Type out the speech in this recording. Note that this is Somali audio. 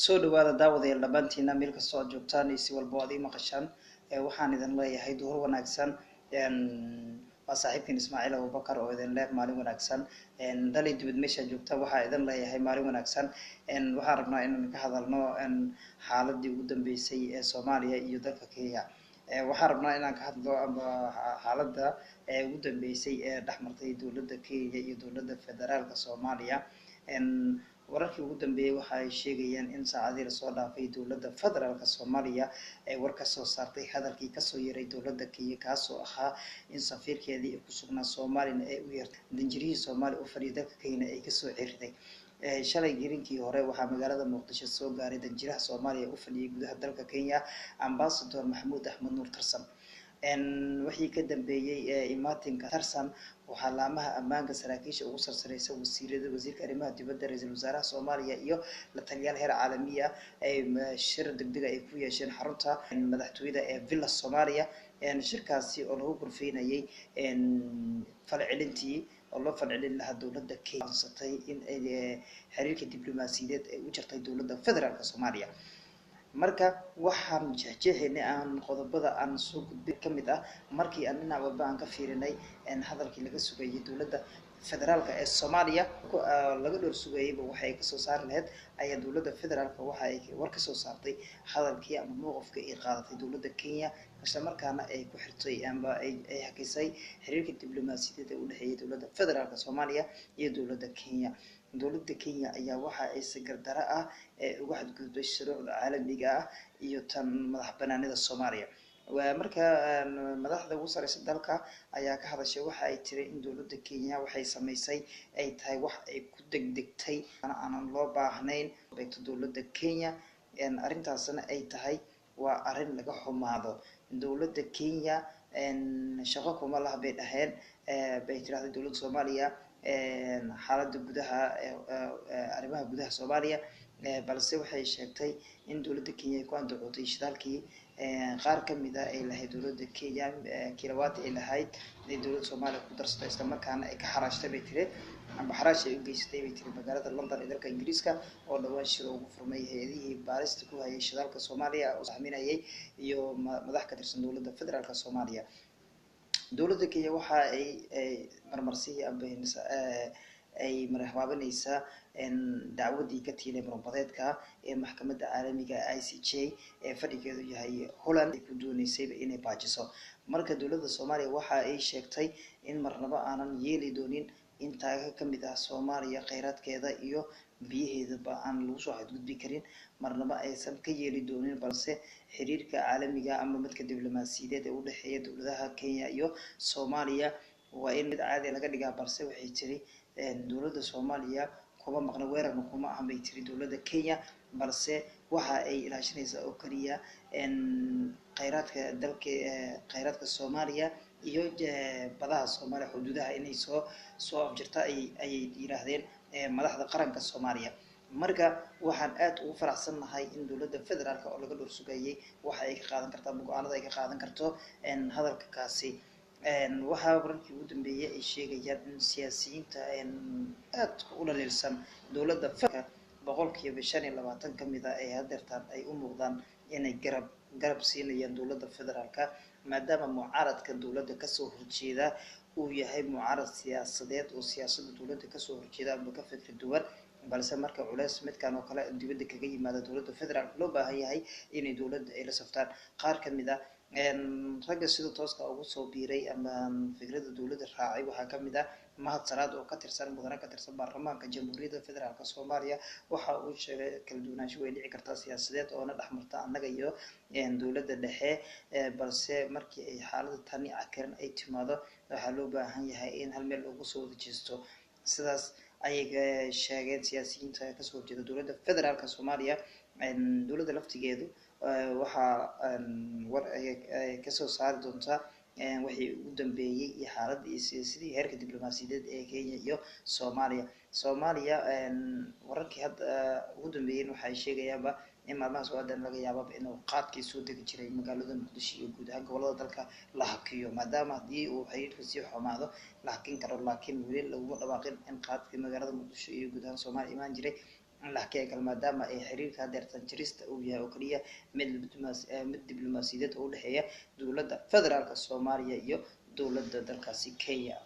soo dhawaada daawadayaal dhammaantiina meel kastoo aad joogtaan iyo si walba oo aad ii maqashaan waxaan idin leeyahay duhur wanaagsan waa saaxiibkiin Ismaaciil Abubakar oo idin leh maalin wanaagsan dalay dibad meesha joogta waxaa idin leeyahay maalin wanaagsan waxaan rabnaa inaan ka hadalno xaaladii ugu dambeysay ee Soomaaliya iyo dalka Kenya waxaan rabnaa inaan ka hadlo ama xaaladda ugu dambeysay ee dhexmartay dowladda Kenya iyo dowladda federaalka Soomaaliya wararkii ugu dambeeyay waxa ay sheegayaan in saacadii lasoo dhaafay dowladda federaalka Soomaaliya ay war ka soo saartay hadalkii ka soo yeeray dowladda Kenya kaasoo ahaa in safiirkeedii ku sugnaa Soomaaliya ay u yeertay danjirihii Soomaaliya u fadhiyay dalka Kenya ay ka soo cirday shalay girinkii hore waxaa magaalada Muqdisho soo gaaray danjiraha Soomaaliya u fadhiyay gudaha dalka Kenya Ambassador Maxamuud Axmed Nuur Tarsan wixii ka dambeeyay imaatinka Tarsan waxaa laamaha ammaanka saraakiisha ugu sarsareysa wasiirka arrimaha dibadda ra'iisul wasaaraha Soomaaliya iyo la taliyayaal heer caalami ah ay shir degdeg ay ku yeesheen xarunta madaxtooyada ee Villa Soomaaliya shirkaasi oo lagu gurfeynayay falcelintii oo loo falcelin lahaa dowladda Kenya in ay xiriirka diblomaasiyadeed ay u jirtay dowladda federaalka Soomaaliya marka waxaan jeexjeexinay aan qodobada aan soo gudbin kamid ah markii aan dhinac walba aan ka fiirinay hadalkii laga sugayay dowladda federaalka ee Soomaaliya laga dhor sugayayba waxa ay ka soo saar lahayd ayaa dowladda federaalka waxa ay war ka soo saartay hadalkii ama mowqifka ay qaadatay dowladda Kenya isla markaana ay ku xirtay ama ay hakisay xiriirka diblomaasiyadeed ee u dhexeeyay dowladda federaalka Soomaaliya iyo dowladda Kenya dowladda Kenya ayaa waxa ay si gardaro ah uga xadgudbay shuruucda caalamiga ah iyo tan madaxbannaanida Soomaaliya marka madaxda ugu sareysa dalka ayaa ka hadashay waxa ay tiri in dowladda Kenya waxay sameysay ay tahay wax ay ku degdegtay aan loo baahnayn beegto dowladda Kenya arrintaasna ay tahay waa arrin laga xumaado dowladda Kenya shaqo kuma laha bay dhaheen bay tiraahday dowladda Soomaaliya xaaladda gudaha arrimaha gudaha Soomaaliya balse waxay sheegtay in dowladda Kenya ay ku andacootay shidaalkii qaar kamid ah ay lahayd dowladda Kenya kilowatt ay lahayd in dowladda Soomaaliya ku darsatay isla markaana ay ka xaraashtay bay tiri amba xaraash ay u geysatay bay tiri magaalada London ee dalka Ingiriiska oo dhawaan shir ugu furmay hay'adihii baarista ku hayay shidaalka Soomaaliya oo saxminayay iyo madax ka tirsan dowladda federaalka Soomaaliya dowladda Kenya waxa ay marmarsiiyay ambeynaysa ay marxabaanaysa dacwadii ka tiilay muranbadeedka ee maxkamadda caalamiga ICJ ee fadhigeedu yahay Holland ay ku doonaysay inay baajiso marka dowladda Soomaaliya waxa ay sheegtay in marnaba aanan yeeli doonin in taaga kamid ah Soomaaliya kheyraadkeeda iyo biyaheedaba aan lagu soo xadgudbi karin marnaba aysan ka yeeli doonin balse xiriirka caalamiga ama midka diblomaasiyadeed ee u dhexeeya dowladaha Kenya iyo Soomaaliya waa in mid caadi laga dhigaa balse waxay tiri dowladda Soomaaliya kuma maqna weerarna kuma ahan bay tiri dowladda Kenya balse waxa ay ilaashanaysaa oo kaliya kheyraadka dalka kheyraadka Soomaaliya iyo badaha Soomaaliya xuduudaha inay soo afjirta ay yiraahdeen madaxda qaranka Soomaaliya marka waxaan aad ugu faraxsanahay in dowladda federaalka oo laga dhor sugayay waxa ay ka qaadan kartaa go'aanada ay ka qaadan karto hadalka kaasi waxa wararkii ugu dambeeyay ay sheegayaan in siyaasiyiinta aad u dhaliilsan dowladda federaalka boqolkiiba 25 kamid ah ay hadeertaan ay u muuqdaan inay garab siinayaan dowladda federaalka maadaama mucaaradka dowladda ka soo horjeeda uu yahay mucaarad siyaasadeed oo siyaasadda dowladda ka soo horjeeda ama ka fikir duwan balse marka culays midkan oo kale dibadda kaga yimaada dowladda federaalka loo baahan yahay inay dowladda ay la saftaan qaar kamid ah ragga sida tooska ugu soo biiray ama fikradda dowladda raacay waxaa kamid ah Mahad Salaad oo ka tirsan mudane ka tirsan baarlamaanka Jamhuuriyadda Federaalka Soomaaliya waxa uu sheegay kala duwanaansho way dhici kartaa siyaasadeed oo na dhaxmarta annaga iyo dowladda dhexe balse markii ay xaaladda tani cakiran ay timaado waxa loo baahan yahay in hal meel ugu soo wada jeesto sidaas ayay sheegeen siyaasiyiinta ka soo jeeda dowladda federaalka Soomaaliya dowladda laftigeedu waxa war ay ka soo saari doontaa wixii ugu dambeeyay iyo xaaladda iyo sidii heerka diblomaasiyadeed ee Kenya iyo Soomaaliya wararkii hadda ugu dambeeyay waxay sheegayaanba in maalmaha soo aadan laga yaabo inuu qaadkii soo degi jiray magaalada Muqdisho iyo guud ahaan gobolada dalka la hakiyo maadaama hadii uu xiriirku sii xumaado la hakin karo laakiin weli laguma dhawaaqin in qaadkii magaalada Muqdisho iyo guud ahaan Soomaaliya imaan jiray la kale maadaama ay xiriirka hadeertan jirista uu yahay oo kaliya mid diblomaasiyadeed oo u dhexeeya dowladda federaalka Soomaaliya iyo dowladda dalkaasi Kenya.